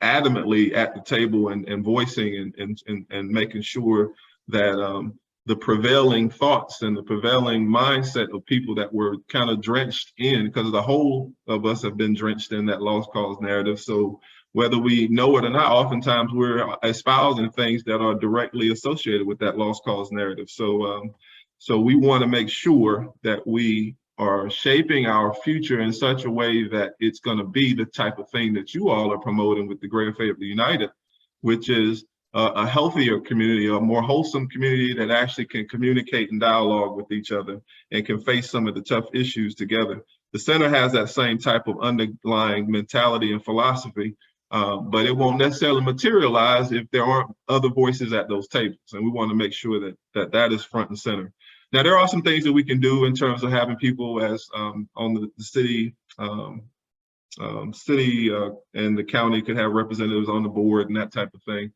adamantly at the table and voicing and making sure that the prevailing thoughts and the prevailing mindset of people that were kind of drenched in, because the whole of us have been drenched in that lost cause narrative. So whether we know it or not, oftentimes we're espousing things that are directly associated with that lost cause narrative. So we want to make sure that we are shaping our future in such a way that it's going to be the type of thing that you all are promoting with the Greater Fayetteville United, which is a healthier community, a more wholesome community that actually can communicate and dialogue with each other and can face some of the tough issues together. The center has that same type of underlying mentality and philosophy, but it won't necessarily materialize if there aren't other voices at those tables. And we want to make sure that is front and center. Now, there are some things that we can do in terms of having people as on the city, and the county could have representatives on the board and that type of thing.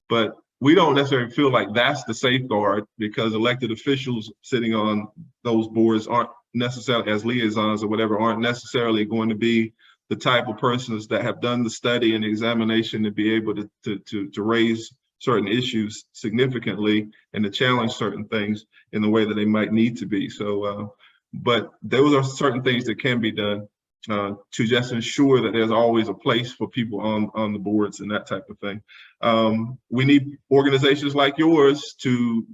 But we don't necessarily feel like that's the safeguard, because elected officials sitting on those boards aren't necessarily, as liaisons or whatever, aren't necessarily going to be the type of persons that have done the study and the examination to be able to raise certain issues significantly and to challenge certain things in the way that they might need to be. So, but those are certain things that can be done to just ensure that there's always a place for people on the boards and that type of thing. We need organizations like yours to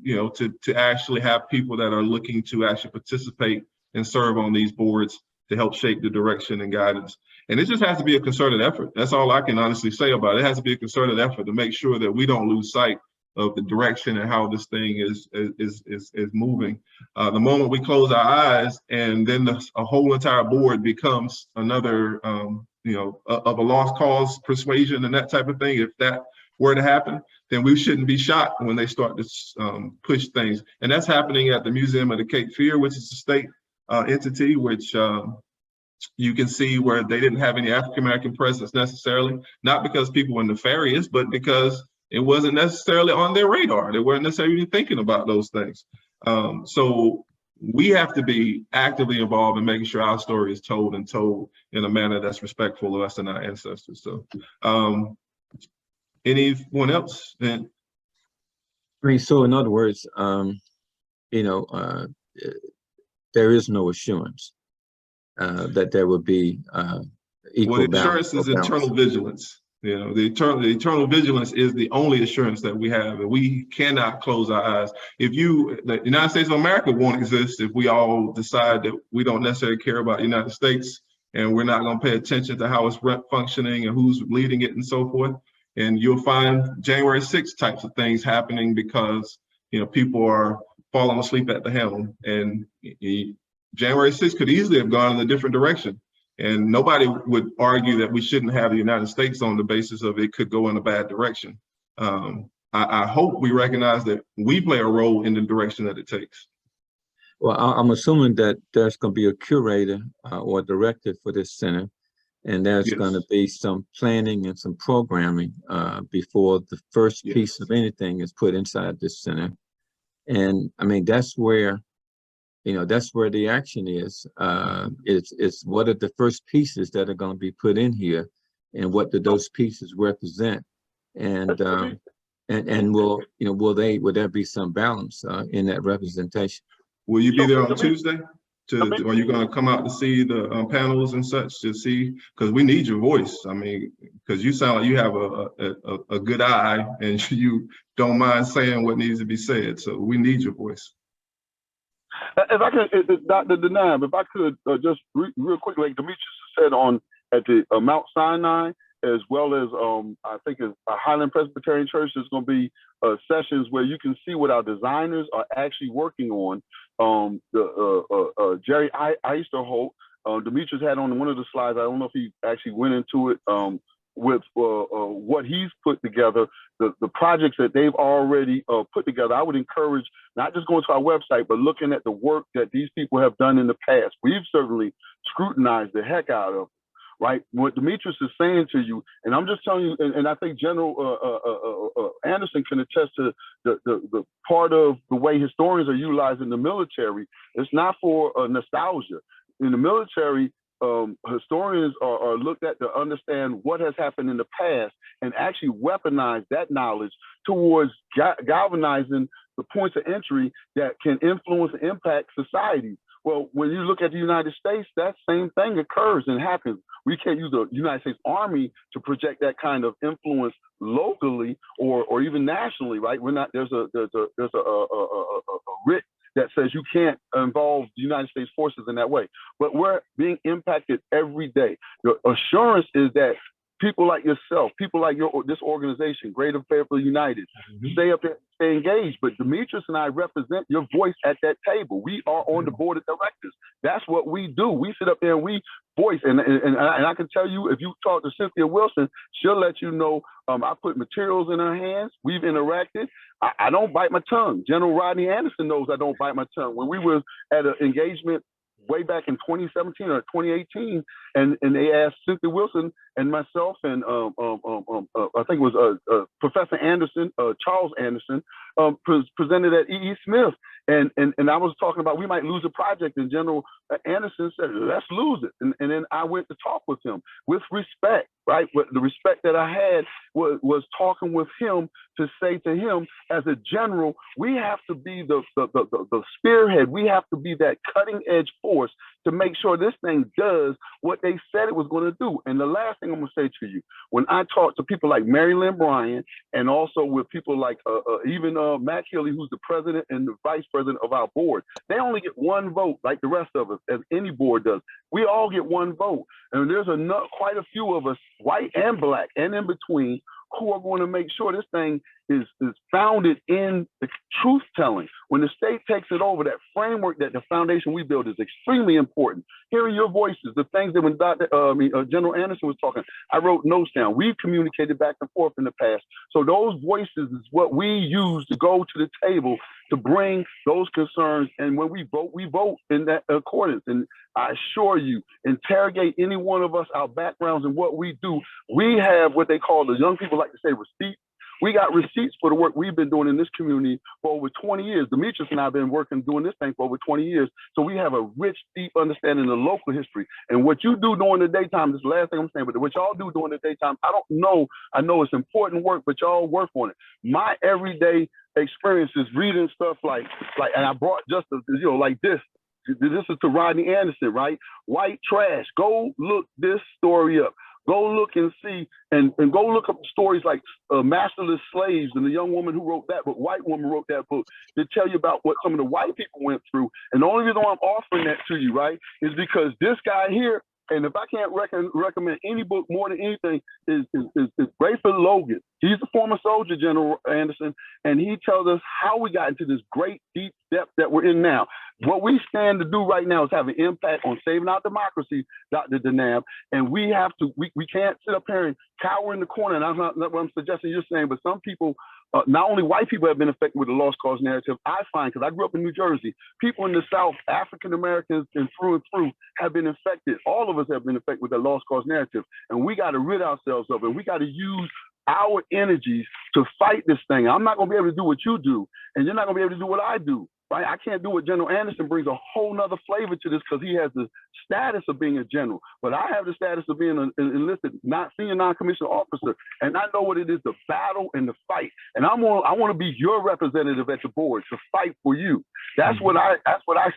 actually have people that are looking to actually participate and serve on these boards to help shape the direction and guidance. And it just has to be a concerted effort. That's all I can honestly say about it. It has to be a concerted effort to make sure that we don't lose sight of the direction and how this thing is moving. The moment we close our eyes and then a whole entire board becomes another, of a lost cause persuasion and that type of thing, if that were to happen, then we shouldn't be shocked when they start to push things. And that's happening at the Museum of the Cape Fear, which is a state entity, which you can see where they didn't have any African-American presence necessarily, not because people were nefarious, but because it wasn't necessarily on their radar. They weren't necessarily even thinking about those things. So we have to be actively involved in making sure our story is told and told in a manner that's respectful of us and our ancestors. So anyone else? I mean, so in other words, there is no assurance that there will be equal well, the balance. assurance is internal vigilance. You know, the eternal vigilance is the only assurance that we have, and we cannot close our eyes. The United States of America won't exist if we all decide that we don't necessarily care about the United States, and we're not going to pay attention to how it's functioning and who's leading it and so forth. And you'll find January 6th types of things happening because, people are falling asleep at the helm. And January 6th could easily have gone in a different direction. And nobody would argue that we shouldn't have the United States on the basis of it could go in a bad direction. I hope we recognize that we play a role in the direction that it takes. Well, I'm assuming that there's going to be a curator or director for this center, and there's going to be some planning and some programming before the first piece of anything is put inside this center. And I mean, that's where the action is. It's what are the first pieces that are going to be put in here, and what do those pieces represent? And will there be some balance in that representation? Will you be there on Tuesday? Are you going to come out to see the panels and such to see? Because we need your voice. I mean, because you sound like you have a good eye and you don't mind saying what needs to be said. So we need your voice. If I could, Dr. Denab, if I could just real quick, like Demetrius said at the Mount Sinai, as well as I think it's a Highland Presbyterian Church, there's going to be sessions where you can see what our designers are actually working on. Jerry Eisterholt, Demetrius had on one of the slides, I don't know if he actually went into it, with what he's put together, the projects that they've already put together. I would encourage not just going to our website, but looking at the work that these people have done in the past. We've certainly scrutinized the heck out of it, right? What Demetrius is saying to you, and I'm just telling you, and I think General Anderson can attest to the part of the way historians are utilizing the military. It's not for nostalgia. In the military, historians are looked at to understand what has happened in the past and actually weaponize that knowledge towards galvanizing the points of entry that can influence and impact society. Well, when you look at the United States, that same thing occurs and happens. We can't use the United States Army to project that kind of influence locally or even nationally, right? We're not. There's a writ that says you can't involve the United States forces in that way. But we're being impacted every day. The assurance is that people like yourself, people like this organization, Greater Fayetteville United, stay up there, stay engaged. But Demetrius and I represent your voice at that table. We are on the board of directors. That's what we do. We sit up there and we voice. And I can tell you, if you talk to Cynthia Wilson, she'll let you know. I put materials in her hands. We've interacted. I don't bite my tongue. General Rodney Anderson knows I don't bite my tongue. When we were at an engagement way back in 2017 or 2018, and they asked Cynthia Wilson and myself and I think it was Professor Anderson, Charles Anderson, presented at E.E. Smith, and I was talking about we might lose a project, and General Anderson said, let's lose it, and then I went to talk with him with respect, right? But the respect that I had was talking with him to say to him, as a general, we have to be the spearhead. We have to be that cutting edge force to make sure this thing does what they said it was going to do. And the last thing I'm going to say to you, when I talk to people like Mary Lynn Bryan, and also with people like even Matt Healy, who's the president and the vice president of our board, they only get one vote like the rest of us, as any board does. We all get one vote. And there's quite a few of us, white and black and in between, who are going to make sure this thing is founded in the truth telling. When the state takes it over, that framework, that the foundation we build is extremely important. Hearing your voices, the things that when General Anderson was talking, I wrote notes down. We've communicated back and forth in the past. So those voices is what we use to go to the table to bring those concerns. And when we vote in that accordance. And I assure you, interrogate any one of us, our backgrounds and what we do. We have what they call, the young people like to say, receipts. We got receipts for the work we've been doing in this community for over 20 years. Demetrius and I have been working, doing this thing for over 20 years. So we have a rich, deep understanding of local history. And what you do during the daytime, this is the last thing I'm saying, but what y'all do during the daytime, I know it's important work, but y'all work on it. My everyday experience is reading stuff like, and I brought just, like this. This is to Rodney Anderson, right? White trash. Go look this story up. Go look and see, and go look up stories like Masterless Slaves and the young woman who wrote that book, white woman wrote that book, to tell you about what some of the white people went through. And the only reason why I'm offering that to you, right, is because this guy here, and if I can't recommend any book more than anything, is Rayford Logan. He's a former soldier, General Anderson, and he tells us how we got into this great deep depth that we're in now. What we stand to do right now is have an impact on saving our democracy, Dr. Denab, and we have to, we can't sit up here and cower in the corner, and that's not what I'm suggesting you're saying, but some people, not only white people have been affected with the lost cause narrative, I find, because I grew up in New Jersey, people in the South, African Americans and through, have been affected. All of us have been affected with the lost cause narrative, and we got to rid ourselves of it. We got to use our energies to fight this thing. I'm not going to be able to do what you do, and you're not going to be able to do what I do. Right? I can't do what General Anderson brings, a whole nother flavor to this, because he has the status of being a general. But I have the status of being an enlisted, senior non-commissioned officer, and I know what it is to battle and to fight. And I want to be your representative at the board to fight for you. That's what I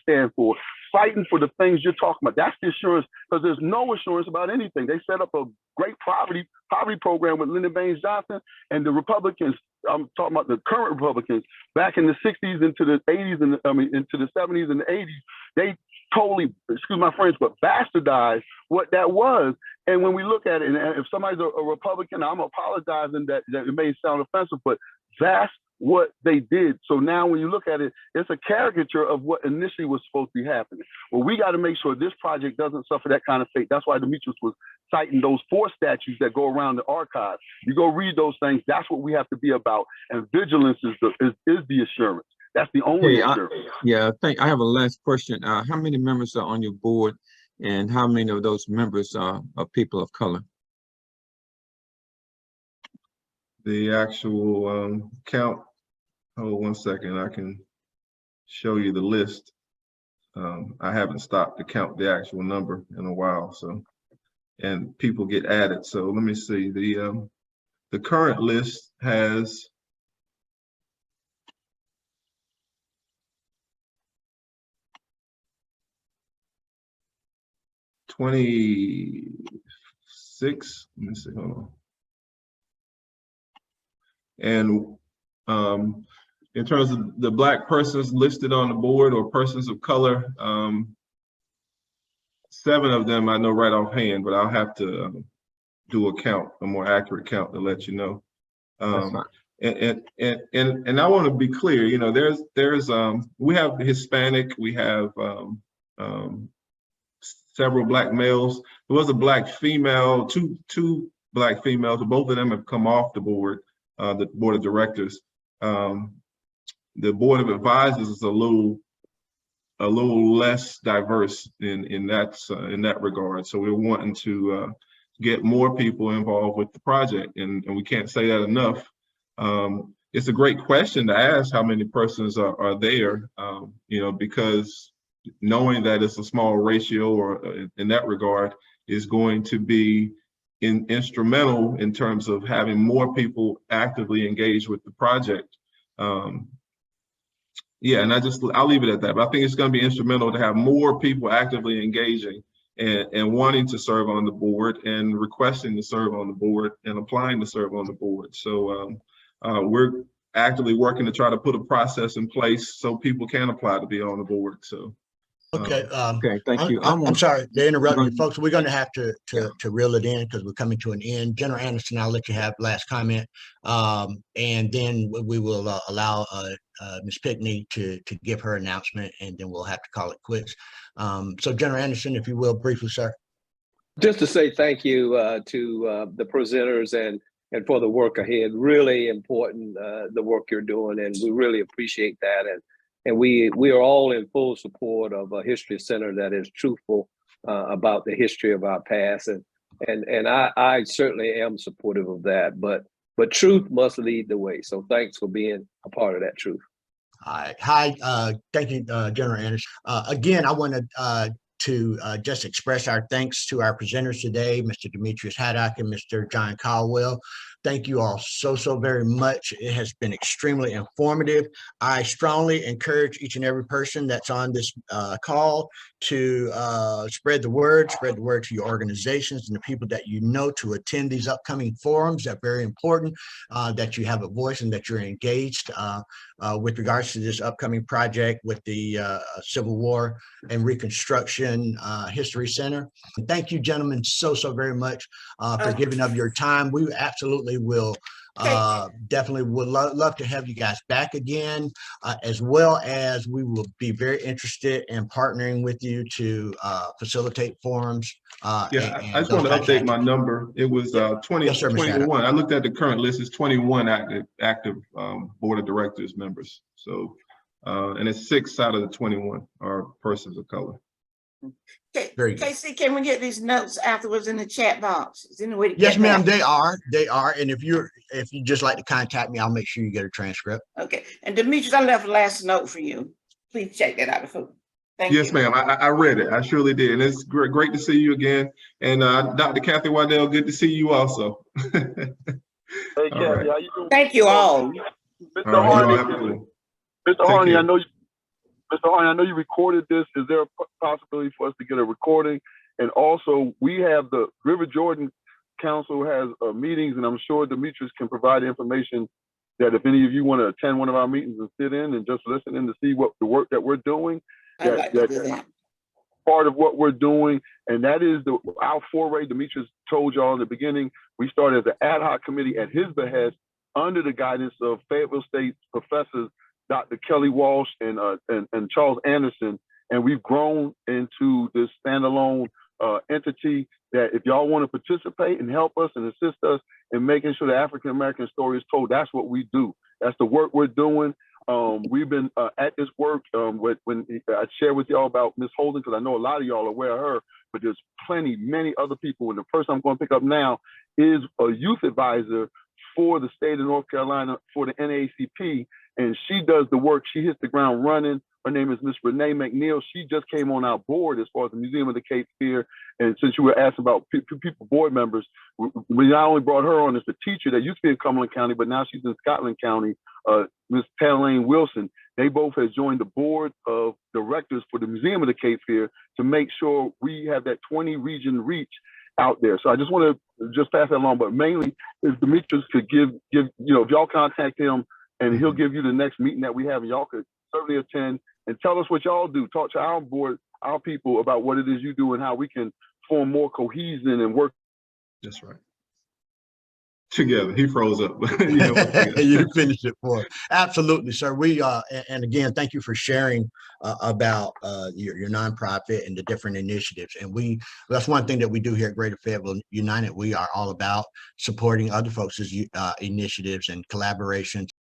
stand for. Fighting for the things you're talking about. That's the assurance, because there's no assurance about anything. They set up a great poverty program with Lyndon Baines Johnson, and the Republicans, I'm talking about the current Republicans, back in the 60s into the 80s and into the 70s and the 80s, they totally, excuse my French, but bastardized what that was. And when we look at it, and if somebody's a Republican, I'm apologizing that it may sound offensive, but that's what they did. So now when you look at it, it's a caricature of what initially was supposed to be happening. Well, we got to make sure this project doesn't suffer that kind of fate. That's why Demetrius was citing those 4 statues that go around the archives. You go read those things. That's what we have to be about. And vigilance is the assurance. That's the only assurance. I have a last question. How many members are on your board, and how many of those members are people of color? The actual count, hold 1 second, I can show you the list. I haven't stopped to count the actual number in a while, so, and people get added. So let me see, the current list has 26, let me see, hold on. And in terms of the Black persons listed on the board, or persons of color, 7 of them I know right offhand, but I'll have to do a count, a more accurate count, to let you know. And I want to be clear, you know, there's we have Hispanic, we have several Black males. There was a Black female, two Black females, but both of them have come off the board of directors. The board of advisors is a little less diverse in that regard. So we're wanting to get more people involved with the project, and we can't say that enough. It's a great question to ask how many persons are there, you know, because knowing that it's a small ratio, or in that regard, is going to be instrumental in terms of having more people actively engaged with the project. Yeah, and I'll leave it at that. But I think it's going to be instrumental to have more people actively engaging and wanting to serve on the board, and requesting to serve on the board, and applying to serve on the board. So we're actively working to try to put a process in place so people can apply to be on the board. So Okay, Okay, thank you. I'm sorry to interrupt you, Go- folks. We're going to have to Yeah. reel it in because we're coming to an end. General Anderson, I'll let you have last comment, and then we will allow Ms. Pickney to give her announcement, and then we'll have to call it quits. So, General Anderson, if you will, briefly, sir. Just to say thank you to the presenters and for the work ahead. Really important the work you're doing, and we really appreciate that. And we are all in full support of a history center that is truthful about the history of our past. And I certainly am supportive of that. But truth must lead the way. So thanks for being a part of that truth. All right. Hi. Thank you, General Anderson. Again, I want to just express our thanks to our presenters today, Mr. Demetrius Haddock and Mr. John Caldwell. Thank you all so very much. It has been extremely informative. I strongly encourage each and every person that's on this call to spread the word to your organizations and the people that you know to attend these upcoming forums. They're very important that you have a voice and that you're engaged with regards to this upcoming project with the Civil War and Reconstruction History Center. And thank you, gentlemen, so very much for giving up your time. We absolutely will definitely would love to have you guys back again, as well as we will be very interested in partnering with you to facilitate forums. Yeah, I just want to update my number. It was 20, Yes, sir, Mr. Haddock. 21. I looked at the current list. It's 21 active board of directors members. So, and it's 6 out of the 21 are persons of color. Okay, Very good. Casey, can we get these notes afterwards in the chat box? Is there any way to Yes, get ma'am, that? they are. And if you just like to contact me, I'll make sure you get a transcript. Okay, and Demetrius, I left a last note for you. Please check that out before. Thank you. Yes, ma'am. I read it. I surely did. And it's great to see you again. And Dr. Kathy Waddell, good to see you also. Hey, Kathy, right. how you doing? Thank you all. Mr. All right, you all have a Harney, good one. Mr. Take Harney, care. Mr. Harney, I know you recorded this. Is there a possibility for us to get a recording? And also, we have the River Jordan Council has meetings, and I'm sure Demetrius can provide information that if any of you want to attend one of our meetings and sit in and just listen in to see what the work that we're doing, I'd like to do that. part of what we're doing, and that is our foray. Demetrius told y'all in the beginning, we started as an ad hoc committee at his behest under the guidance of Fayetteville State professors Dr. Kelly Walsh and Charles Anderson, and we've grown into this standalone entity that if y'all want to participate and help us and assist us in making sure the African American story is told, that's what we do. That's the work we're doing. We've been at this work when I share with y'all about Miss Holden, because I know a lot of y'all are aware of her, but there's many other people. And the person I'm going to pick up now is a youth advisor for the state of North Carolina for the NAACP, and she does the work. She hits the ground running. Her name is Miss Renee McNeil. She just came on our board as far as the Museum of the Cape Fear. And since you were asking about people, board members, we not only brought her on as a teacher that used to be in Cumberland County, but now she's in Scotland County, Miss Talane Wilson. They both have joined the board of directors for the Museum of the Cape Fear to make sure we have that 20 region reach out there. So I just want to just pass that along, but mainly if Demetrius could give, if y'all contact him and he'll give you the next meeting that we have, and y'all could certainly attend and tell us what y'all do. Talk to our board, our people about what it is you do and how we can form more cohesion and work. That's right. Together. He froze up. You finished it for us. Absolutely, sir. We and again, thank you for sharing about your nonprofit and the different initiatives. And that's one thing that we do here at Greater Fayetteville United. We are all about supporting other folks' initiatives and collaborations.